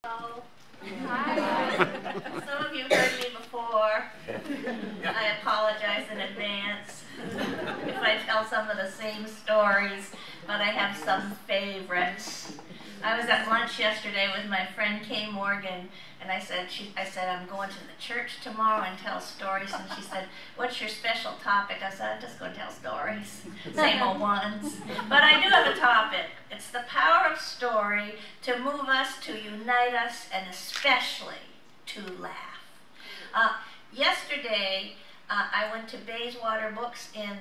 Hello. Hi. Some of you heard me before. I apologize in advance if I tell some of the same stories, but I have some favorites. I was at lunch yesterday with my friend Kay Morgan, and I said, I'm going to the church tomorrow and tell stories. And she said, what's your special topic? I said, I'm just going to tell stories, same old ones. But I do have a topic. It's the power of story to move us, to unite us, and especially to laugh. Yesterday, I went to Bayswater Books in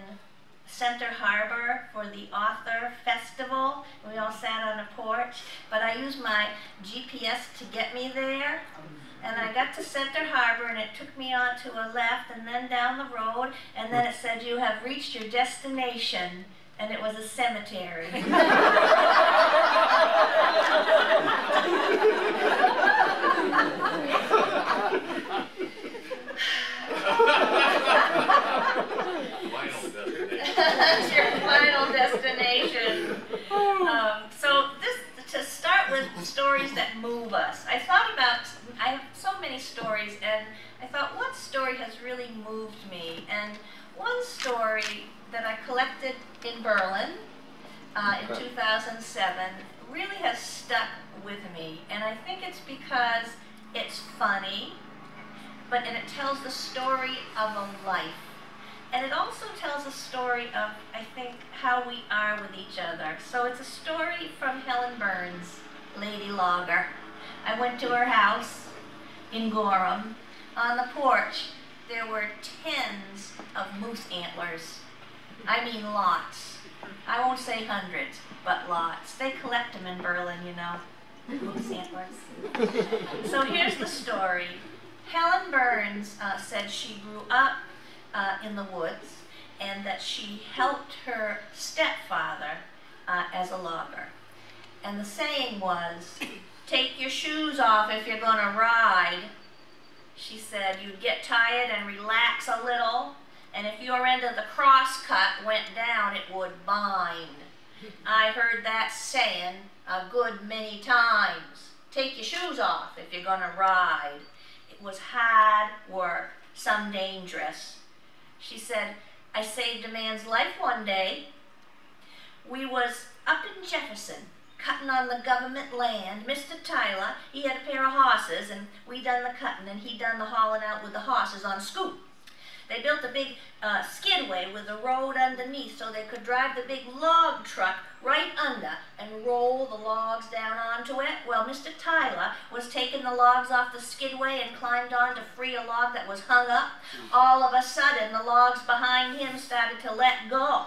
Center Harbor for the author festival. We all sat on a porch, but I used my GPS to get me there. And I got to Center Harbor, and it took me on to a left and then down the road, and then it said, you have reached your destination, and it was a cemetery. That's your final destination. So to start with stories that move us. I have so many stories, and I thought, what story has really moved me? And one story that I collected in Berlin in 2007 really has stuck with me. And I think it's because it's funny, and it tells the story of a life. And it also tells a story of, I think, how we are with each other. So it's a story from Helen Burns, Lady Logger. I went to her house in Gorham. On the porch, there were tens of moose antlers. I mean lots. I won't say hundreds, but lots. They collect them in Berlin, you know, moose antlers. So here's the story. Helen Burns said she grew up in the woods, and that she helped her stepfather as a logger. And the saying was, take your shoes off if you're going to ride. She said you'd get tired and relax a little, and if your end of the crosscut went down, it would bind. I heard that saying a good many times. Take your shoes off if you're going to ride. It was hard work, some dangerous. She said, I saved a man's life one day. We was up in Jefferson, cutting on the government land. Mr. Tyler, he had a pair of horses, and we done the cutting, and he done the hauling out with the horses on a scoop. They built a big skidway with a road underneath so they could drive the big log truck right under and roll the logs down onto it. Well, Mr. Tyler was taking the logs off the skidway and climbed on to free a log that was hung up. All of a sudden, the logs behind him started to let go.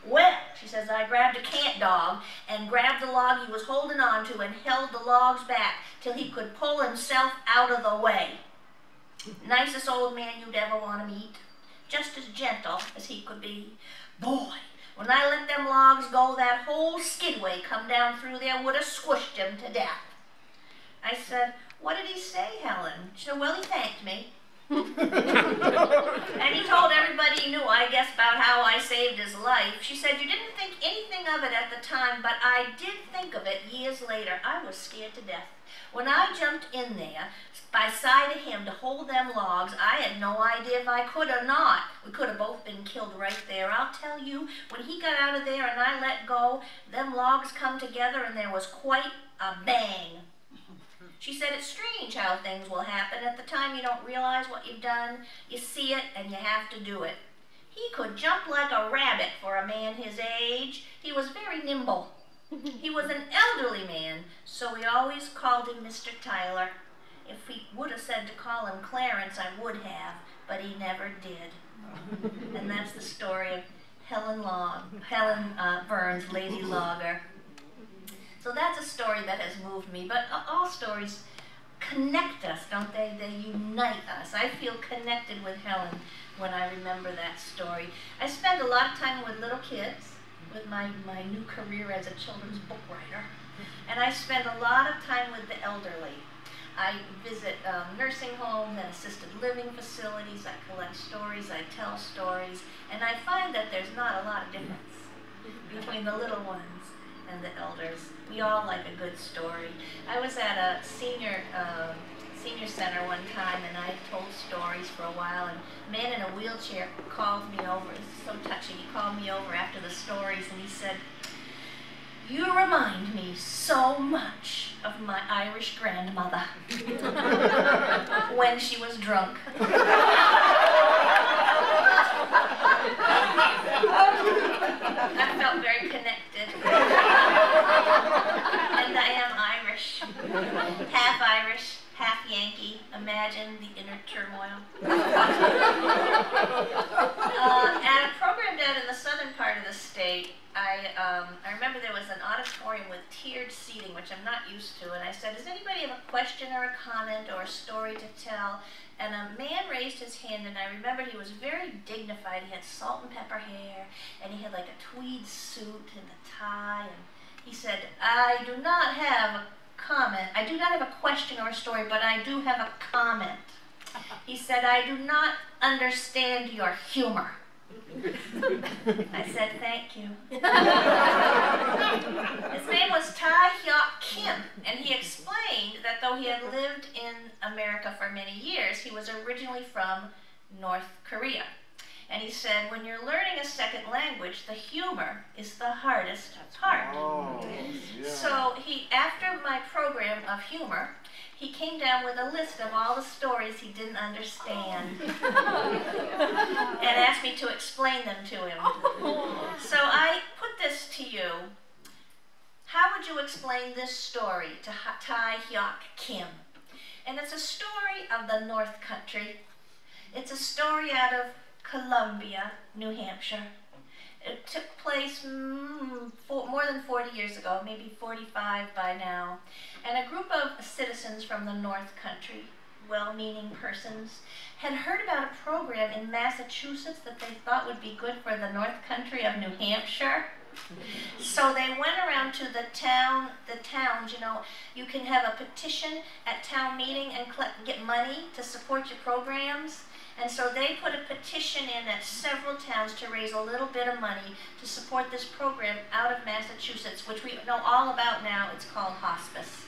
Well, she says, I grabbed a cant dog and grabbed the log he was holding on to and held the logs back till he could pull himself out of the way. Nicest old man you'd ever want to meet. Just as gentle as he could be. Boy, when I let them logs go, that whole skidway come down through there would have squished him to death. I said, what did he say, Helen? She said, well, he thanked me. And he told everybody he knew, I guess, about how I saved his life. She said, you didn't think anything of it at the time, but I did think of it years later. I was scared to death. When I jumped in there, by side of him to hold them logs, I had no idea if I could or not. We could have both been killed right there. I'll tell you, when he got out of there and I let go, them logs come together and there was quite a bang. She said, it's strange how things will happen. At the time, you don't realize what you've done. You see it, and you have to do it. He could jump like a rabbit for a man his age. He was very nimble. He was an elderly man, so we always called him Mr. Tyler. If he would have said to call him Clarence, I would have, but he never did. And that's the story of Helen Burns, Lady Logger. So that's a story that has moved me, but all stories connect us, don't they? They unite us. I feel connected with Helen when I remember that story. I spend a lot of time with little kids, with my new career as a children's book writer, and I spend a lot of time with the elderly. I visit nursing homes and assisted living facilities. I collect stories, I tell stories, and I find that there's not a lot of difference between the little ones and the elders. We all like a good story. I was at a senior center one time, and I told stories for a while, and a man in a wheelchair called me over. It was so touching. He called me over after the stories, and he said, "You remind me so much of my Irish grandmother when she was drunk." I felt very connected. And I am Irish. Half Irish, half Yankee. Imagine the inner turmoil. At a program down in the southern part of the state, I remember there was an auditorium with tiered seating, which I'm not used to, and I said, "Does anybody have a question or a comment or a story to tell?" And a man raised his hand, and I remember he was very dignified. He had salt and pepper hair, and he had like a tweed suit and a tie, and he said, "I do not have a comment. I do not have a question or a story, but I do have a comment." He said, "I do not understand your humor." I said, "Thank you." His name was Tai Hyok Kim, and he explained that though he had lived in America for many years, he was originally from North Korea. And he said, when you're learning a second language, the humor is the hardest part. Oh, yeah. So after my program of humor, he came down with a list of all the stories he didn't understand and asked me to explain them to him. So I put this to you. How would you explain this story to Tai Hyok Kim? And it's a story of the North Country. It's a story out of Columbia, New Hampshire. It took place more than 40 years ago, maybe 45 by now. And a group of citizens from the North Country, well-meaning persons, had heard about a program in Massachusetts that they thought would be good for the North Country of New Hampshire. So they went around to the towns, you know, you can have a petition at town meeting and get money to support your programs. And so they put a petition in at several towns to raise a little bit of money to support this program out of Massachusetts, which we know all about now. It's called hospice.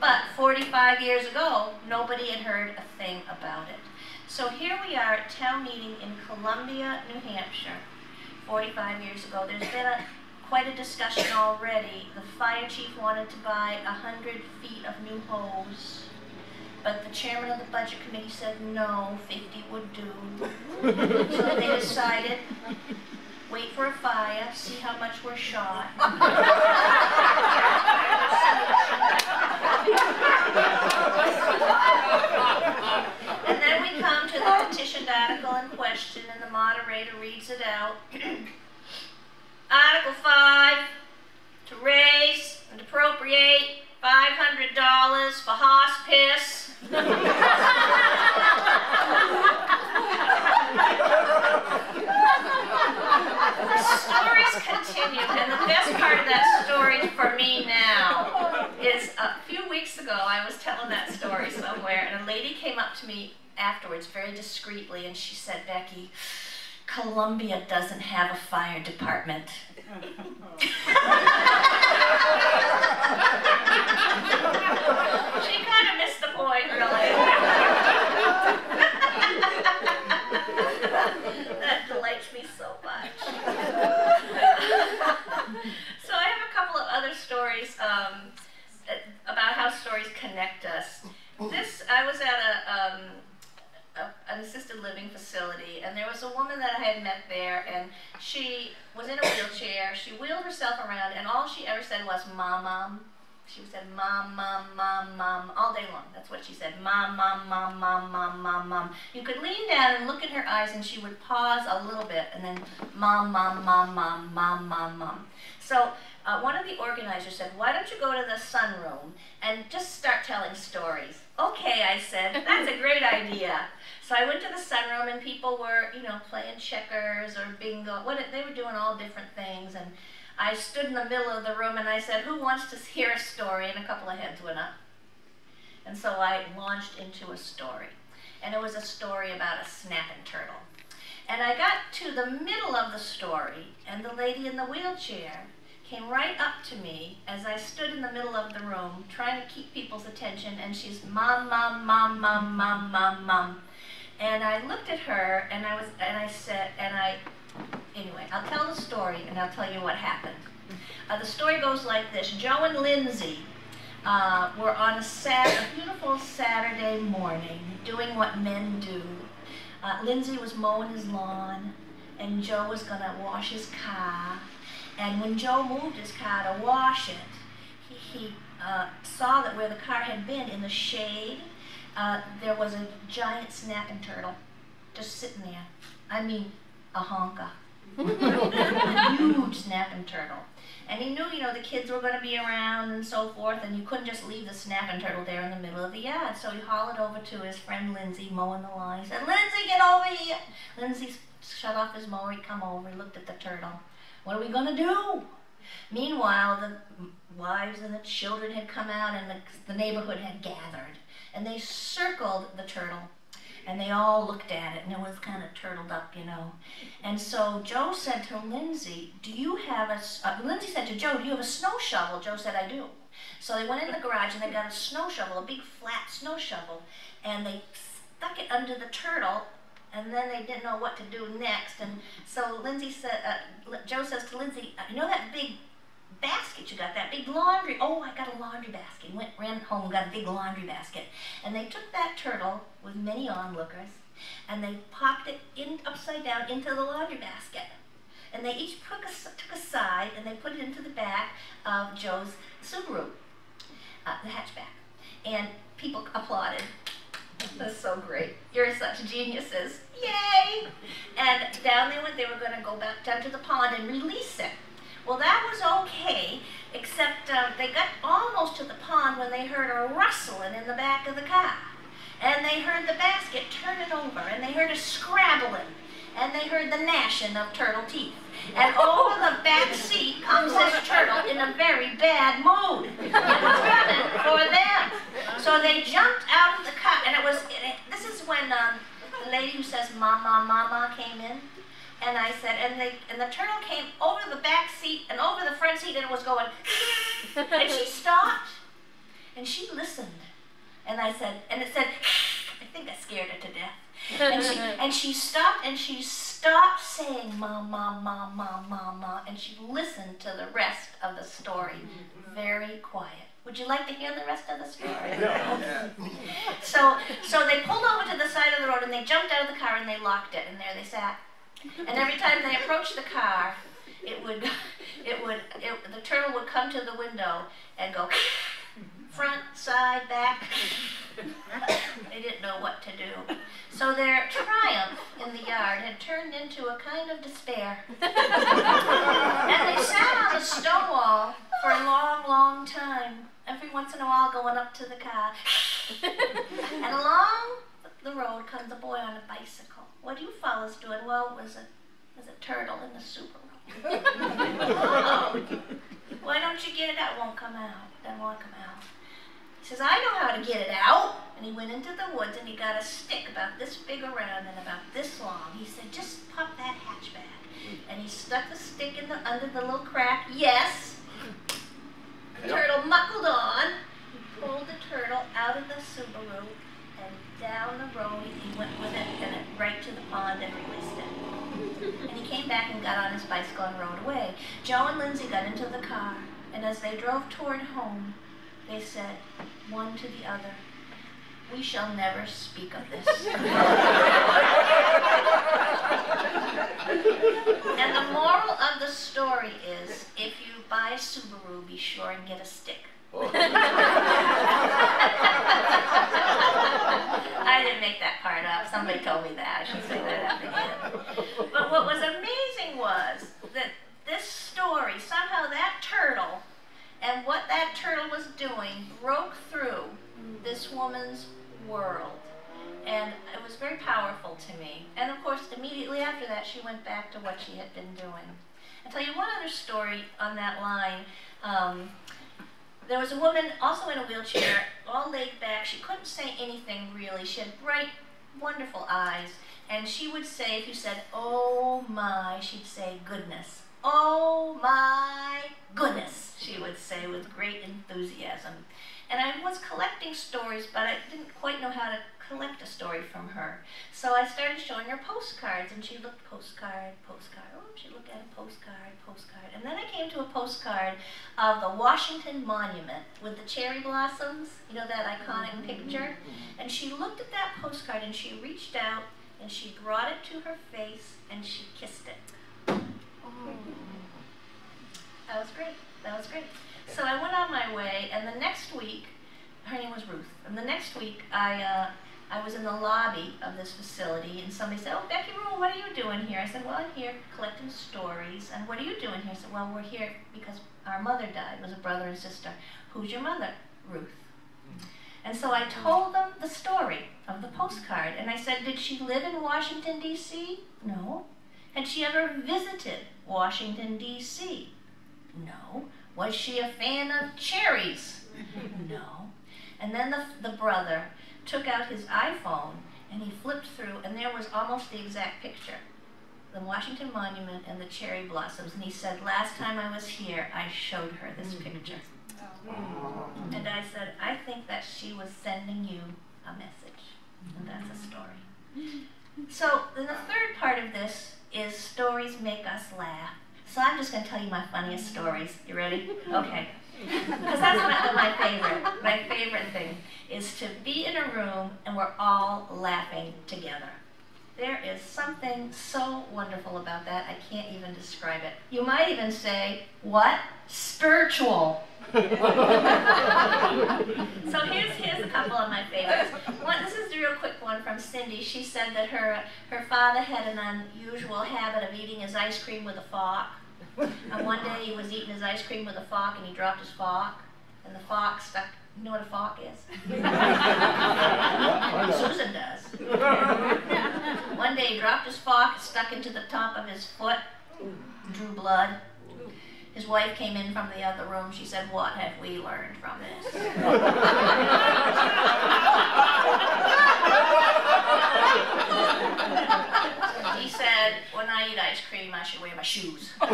But 45 years ago, nobody had heard a thing about it. So here we are at town meeting in Columbia, New Hampshire, 45 years ago. There's been quite a discussion already. The fire chief wanted to buy 100 feet of new hose. But the chairman of the budget committee said no, 50 would do. So they decided, wait for a fire, see how much we're short. And then we come to the petitioned article in question, and the moderator reads it out. Article 5, to raise and appropriate $500 for hospice. The stories continue, and the best part of that story for me now is a few weeks ago I was telling that story somewhere, and a lady came up to me afterwards very discreetly, and she said, "Becky, Columbia doesn't have a fire department." She kind of missed the point, really. That delights me so much. So I have a couple of other stories about how stories connect us. I was at an assisted living facility, and there was a woman that I had met there, and she was in a wheelchair. She wheeled herself around, and all she ever said was, "Mom, Mom." She said, "Mom, Mom, Mom, Mom," all day long. That's what she said, "Mom, Mom, Mom, Mom, Mom, Mom, Mom." You could lean down and look in her eyes, and she would pause a little bit, and then, "Mom, Mom, Mom, Mom, Mom, Mom, Mom." So one of the organizers said, "Why don't you go to the sunroom and just start telling stories?" "Okay," I said, "that's a great idea." So I went to the sunroom, and people were, you know, playing checkers or bingo. They were doing all different things, and I stood in the middle of the room, and I said, "Who wants to hear a story?" And a couple of heads went up. And so I launched into a story. And it was a story about a snapping turtle. And I got to the middle of the story, and the lady in the wheelchair came right up to me as I stood in the middle of the room trying to keep people's attention, and she's mom, mom, mom, mom, mom, mom, mom. And I looked at her and anyway, I'll tell the story and I'll tell you what happened. The story goes like this. Joe and Lindsay were on a beautiful Saturday morning doing what men do. Lindsay was mowing his lawn and Joe was going to wash his car. And when Joe moved his car to wash it, he saw that where the car had been in the shade, there was a giant snapping turtle just sitting there. I mean, a honka. A huge snapping turtle. And he knew, the kids were going to be around and so forth, and you couldn't just leave the snapping turtle there in the middle of the yard. So he hollered over to his friend Lindsay, mowing the lawn. He said, "Lindsay, get over here." Lindsay shut off his mower, he come over, he looked at the turtle. "What are we going to do?" Meanwhile, the wives and the children had come out and the neighborhood had gathered. And they circled the turtle. And they all looked at it, and it was kind of turtled up, And so Joe said to Lindsay, Lindsay said to Joe, "Do you have a snow shovel?" Joe said, "I do." So they went in the garage and they got a snow shovel, a big flat snow shovel, and they stuck it under the turtle, and then they didn't know what to do next. And so Joe says to Lindsay, "You know that big basket you got, that big laundry?" "Oh, I got a laundry basket." Ran home and got a big laundry basket. And they took that turtle with many onlookers and they popped it upside down into the laundry basket. And they each took a side and they put it into the back of Joe's Subaru, the hatchback. And people applauded. "That's so great. You're such geniuses. Yay!" And down they went. They were going to go back down to the pond and release it. Well, that was okay, except they got almost to the pond when they heard a rustling in the back of the car. And they heard the basket turning over, and they heard a scrabbling, and they heard the gnashing of turtle teeth. And over the back seat comes this turtle in a very bad mood. It was running for them. So they jumped out of the car, and this is when the lady who says "mama, mama" came in. And I said, and the turtle came over the back seat and over the front seat, and it was going, and she stopped, and she listened. And I said, and it said, I think I scared her to death. And she stopped, and she stopped saying "ma, ma, ma, ma, ma, ma," and she listened to the rest of the story very quiet. Would you like to hear the rest of the story? Yeah. So they pulled over to the side of the road, and they jumped out of the car, and they locked it, and there they sat. And every time they approached the car, the turtle would come to the window and go front, side, back. They didn't know what to do. So their triumph in the yard had turned into a kind of despair. And they sat on the stone wall for a long, long time, every once in a while going up to the car. And along the road comes a boy on a bicycle. "What are you fellas doing?" "Well, it was a turtle in the Subaru." "Oh, why don't you get it out?" "Won't come out. Doesn't want to come out." He says, "I know how to get it out." And he went into the woods and he got a stick about this big around and about this long. He said, "Just pop that hatchback." And he stuck the stick under the little crack. Yes. The turtle muckled on. He pulled the turtle out of the Subaru, and down the road he went with it and right to the pond and released it. And he came back and got on his bicycle and rode away. Joe and Lindsay got into the car, and as they drove toward home, they said, one to the other, "We shall never speak of this." And the moral of the story is, if you buy a Subaru, be sure and get a stick. I didn't make that part up. Somebody told me that. I should say that at the end. But what was amazing was that this story, somehow that turtle and what that turtle was doing broke through this woman's world. And it was very powerful to me. And of course, immediately after that, she went back to what she had been doing. I'll tell you one other story on that line. There was a woman also in a wheelchair, all laid back. She couldn't say anything really. She had bright, wonderful eyes. And she would say, if you said, "Oh my," she'd say, "Goodness." "Oh my goodness," she would say with great enthusiasm. And I was collecting stories, but I didn't quite know how to collect a story from her. So I started showing her postcards, and she looked postcard, postcard. Oh, she looked at a postcard, postcard. And then I came to a postcard of the Washington Monument with the cherry blossoms, you know, that iconic picture. And she looked at that postcard, and she reached out, and she brought it to her face, and she kissed it. Oh. That was great. That was great. So I went on my way, and the next week, her name was Ruth, and the next week I was in the lobby of this facility, and somebody said, "Oh, Becky Rule, what are you doing here?" I said, "Well, I'm here collecting stories." "And what are you doing here?" I said, "Well, we're here because our mother died. It was a brother and sister." "Who's your mother?" "Ruth." And so I told them the story of the postcard, and I said, "Did she live in Washington, D.C.? "No." "Had she ever visited Washington, D.C.? "No." "Was she a fan of cherries?" "No." And then the brother took out his iPhone and he flipped through, and there was almost the exact picture. The Washington Monument and the cherry blossoms. And he said, "Last time I was here, I showed her this picture." And I said, "I think that she was sending you a message." And that's a story. So then the third part of this is stories make us laugh. So I'm just going to tell you my funniest stories. You ready? Okay. Because that's my favorite. My favorite thing is to be in a room and we're all laughing together. There is something so wonderful about that. I can't even describe it. You might even say, "What? Spiritual." So here's a couple of my favorites. This is a real quick one from Cindy. She said that her father had an unusual habit of eating his ice cream with a fork. And one day he was eating his ice cream with a fork, and he dropped his fork, and the fork stuck. You know what a fork is? Susan does. One day he dropped his fork, it stuck into the top of his foot, drew blood. His wife came in from the other room. She said, "What have we learned from this?" He said, "When I eat ice cream, I should wear my shoes." The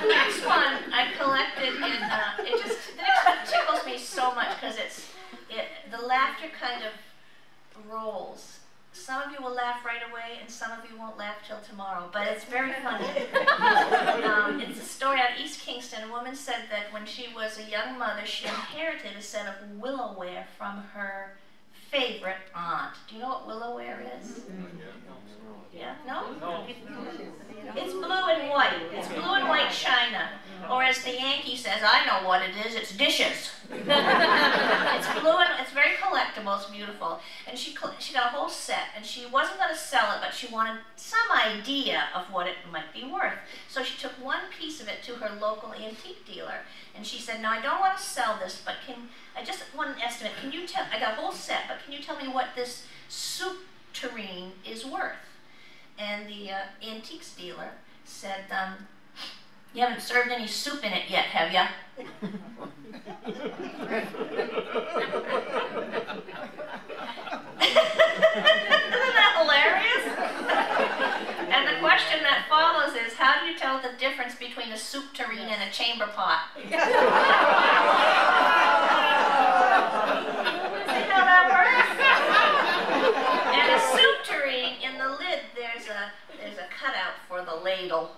next one I collected in, the next one tickles me so much because the laughter kind of rolls. Some of you will laugh right away, and some of you won't laugh till tomorrow, but it's very funny. It's a story out of East Kingston. A woman said that when she was a young mother, she inherited a set of willowware from her favorite aunt. Do you know what willowware is? Yeah? No? It's blue and white. It's blue and white china. Or as the Yankee says, "I know what it is, it's dishes." It's blue and it's very collectible, it's beautiful. And she got a whole set, and she wasn't going to sell it, but she wanted some idea of what it might be worth. So she took one piece of it to her local antique dealer, and she said, "Now I don't want to sell this, but I just want an estimate. Can you tell, I got a whole set, but can you tell me what this soup tureen is worth?" And the antiques dealer said, "You haven't served any soup in it yet, have you?" Isn't that hilarious? And the question that follows is, how do you tell the difference between a soup tureen and a chamber pot? See how that works? And a soup tureen, in the lid, there's a cutout for the ladle.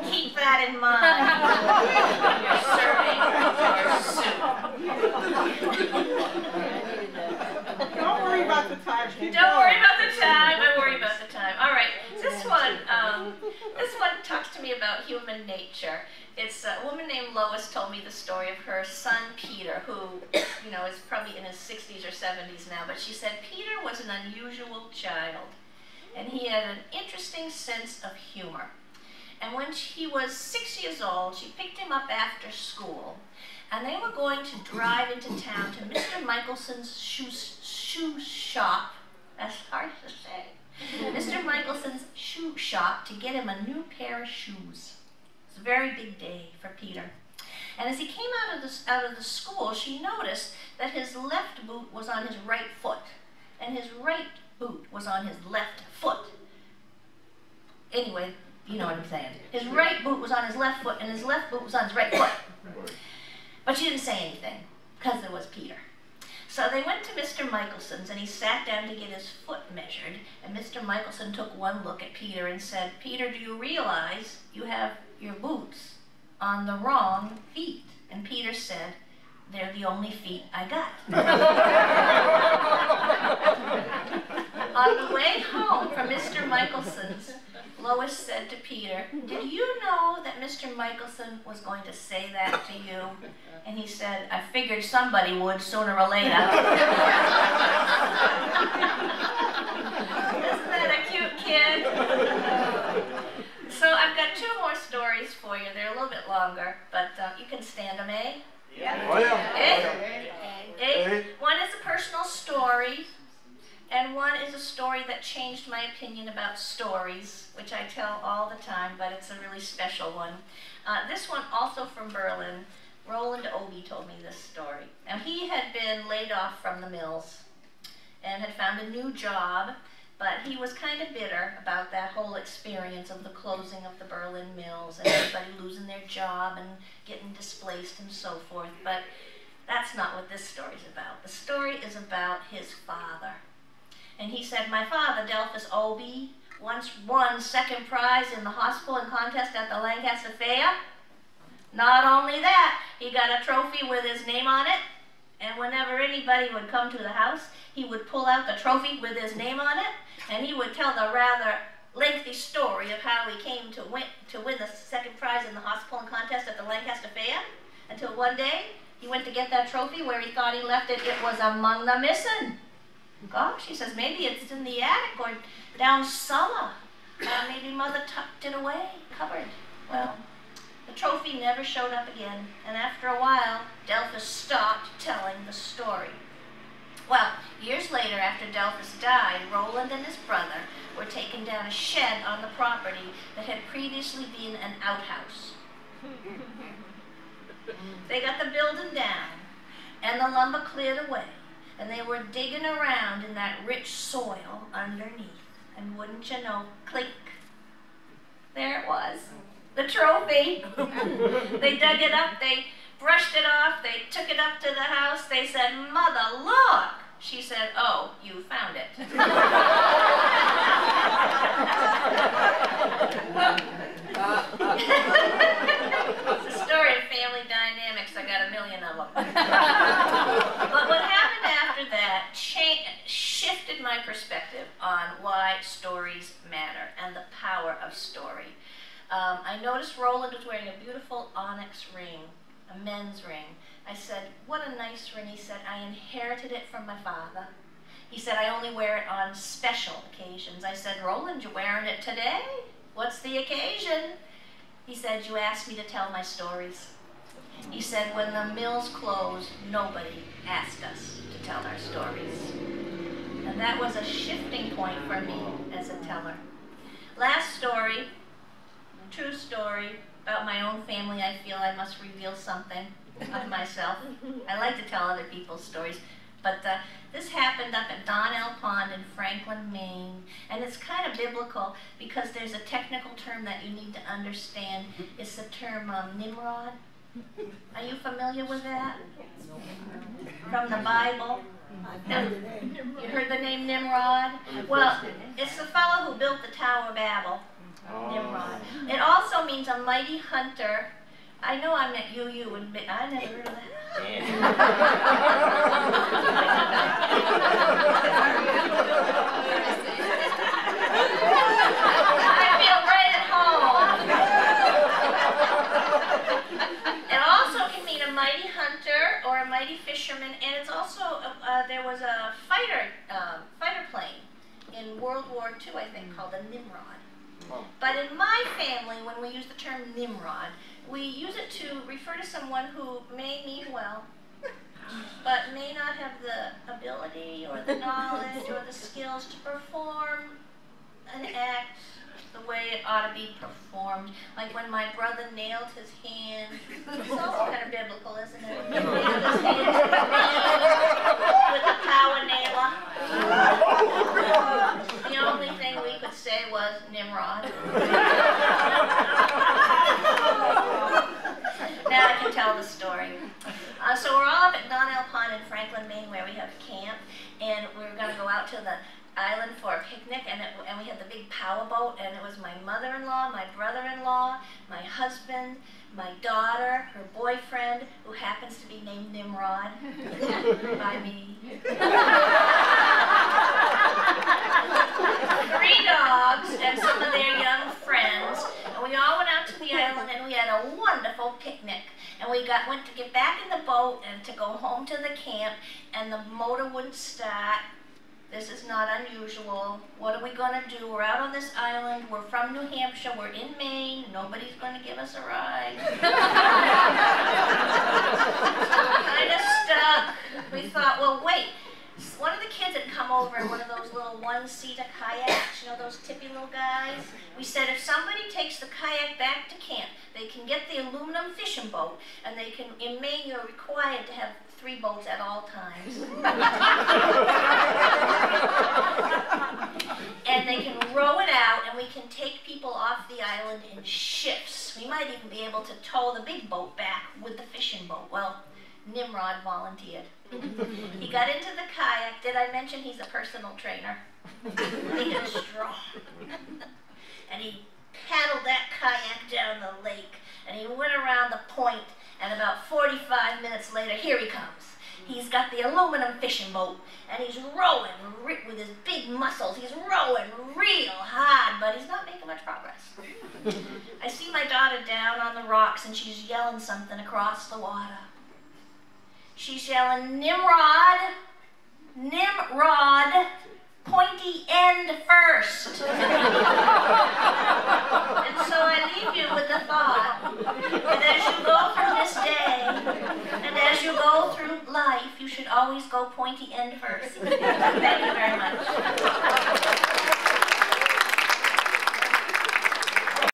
Keep that in mind when you're serving your soup. Don't worry about the time. Don't worry about the time. I worry about the time. All right. This one talks to me about human nature. It's a woman named Lois told me the story of her son Peter, who, is probably in his 60s or 70s now. But she said Peter was an unusual child, and he had an interesting sense of humor. And when he was 6 years old, she picked him up after school, and they were going to drive into town to Mr. Michelson's shoe shop. That's hard to say. Mr. Michelson's shoe shop to get him a new pair of shoes. It was a very big day for Peter. And as he came out of the school, she noticed that his left boot was on his right foot. and his right boot was on his left foot. Anyway, you know what I'm saying. His right boot was on his left foot, and his left boot was on his right foot. But she didn't say anything, because there was Peter. So they went to Mr. Michelson's, and he sat down to get his foot measured, and Mr. Michelson took one look at Peter and said, "Peter, do you realize you have your boots on the wrong feet?" And Peter said, "They're the only feet I got." On the way home from Mr. Michelson's, Lois said to Peter, "Did you know that Mr. Michelson was going to say that to you?" And he said, "I figured somebody would sooner or later." Isn't that a cute kid? So I've got two more stories for you. They're a little bit longer, but you can stand them, eh? Yeah. Oh, yeah. Eh? One is a personal story, and one is a story that changed my opinion about stories, which I tell all the time, but it's a really special one. This one also from Berlin. Roland Obie told me this story. Now, he had been laid off from the mills and had found a new job, but he was kind of bitter about that whole experience of the closing of the Berlin mills and everybody losing their job and getting displaced and so forth. But that's not what this story's about. The story is about his father. And he said, "My father, Delphus Obie, once won second prize in the hospital contest at the Lancaster Fair. Not only that, he got a trophy with his name on it, and whenever anybody would come to the house, he would pull out the trophy with his name on it, and he would tell the rather lengthy story of how he came to win the second prize in the hospital contest at the Lancaster Fair, until one day he went to get that trophy where he thought he left it. It was among the missing. Gosh, he says, maybe it's in the attic or down cellar. Maybe Mother tucked it away, covered. Well, the trophy never showed up again, and after a while, Delphus stopped telling the story. Well, years later, after Delphus died, Roland and his brother were taking down a shed on the property that had previously been an outhouse. They got the building down, and the lumber cleared away, and they were digging around in that rich soil underneath. And wouldn't you know, clink, there it was, the trophy. They dug it up, they brushed it off, they took it up to the house, they said, "Mother, look!" She said, "Oh, you found it." It's a story of family dynamics. I got a million of them. But what happened after that shifted my perspective on why stories matter and the power of story. I noticed Roland was wearing a beautiful onyx ring, a men's ring. I said, "What a nice ring." He said, "I inherited it from my father." He said, "I only wear it on special occasions." I said, "Roland, you're wearing it today? What's the occasion?" He said, "You asked me to tell my stories." He said, "When the mills closed, nobody asked us to tell our stories." And that was a shifting point for me as a teller. Last story, true story, about my own family. I feel I must reveal something of myself. I like to tell other people's stories, but this happened up at Donnell Pond in Franklin, Maine, and it's kind of biblical because there's a technical term that you need to understand. It's the term Nimrod. Are you familiar with that? From the Bible? You heard the name Nimrod? Well, it's the fellow who built the Tower of Babel. Nimrod. It also means a mighty hunter. I know I met you and I never heard of that. I feel right at home. It also can mean a mighty hunter or a mighty fisherman, and it's also there was a fighter plane in World War II, I think, called a Nimrod. But in my family, when we use the term Nimrod, we use it to refer to someone who may mean well, but may not have the ability or the knowledge or the skills to perform an act the way it ought to be performed. Like when my brother nailed his hand. It's also kind of biblical, isn't it? He nailed his hand with the power nailer. in Franklin, Maine, where we have camp, and we were going to go out to the island for a picnic, and we had the big power boat, and it was my mother-in-law, my brother-in-law, my husband, my daughter, her boyfriend, who happens to be named Nimrod, by me. 3 dogs and some of their young friends, and we all went out to the island, and we had a wonderful picnic. And we went to get back in the boat and to go home to the camp, and the motor wouldn't start. This is not unusual. What are we going to do? We're out on this island. We're from New Hampshire. We're in Maine. Nobody's going to give us a ride. Kind of stuck. We thought, well, wait. One of the kids had come over in one of those little one-seater kayaks, you know, those tippy little guys. We said, if somebody takes the kayak back to camp, they can get the aluminum fishing boat, and they can, in Maine, you're required to have 3 boats at all times. And they can row it out, and we can take people off the island in shifts. We might even be able to tow the big boat back with the fishing boat. Well, Nimrod volunteered. He got into the kayak. Did I mention he's a personal trainer? He is strong. And he paddled that kayak down the lake, and he went around the point, and about 45 minutes later, here he comes. He's got the aluminum fishing boat, and he's rowing with his big muscles. He's rowing real hard, but he's not making much progress. I see my daughter down on the rocks, and she's yelling something across the water. She's yelling, Nimrod, Nimrod, pointy end first. And so I leave you with the thought that as you go through this day, and as you go through life, you should always go pointy end first. Thank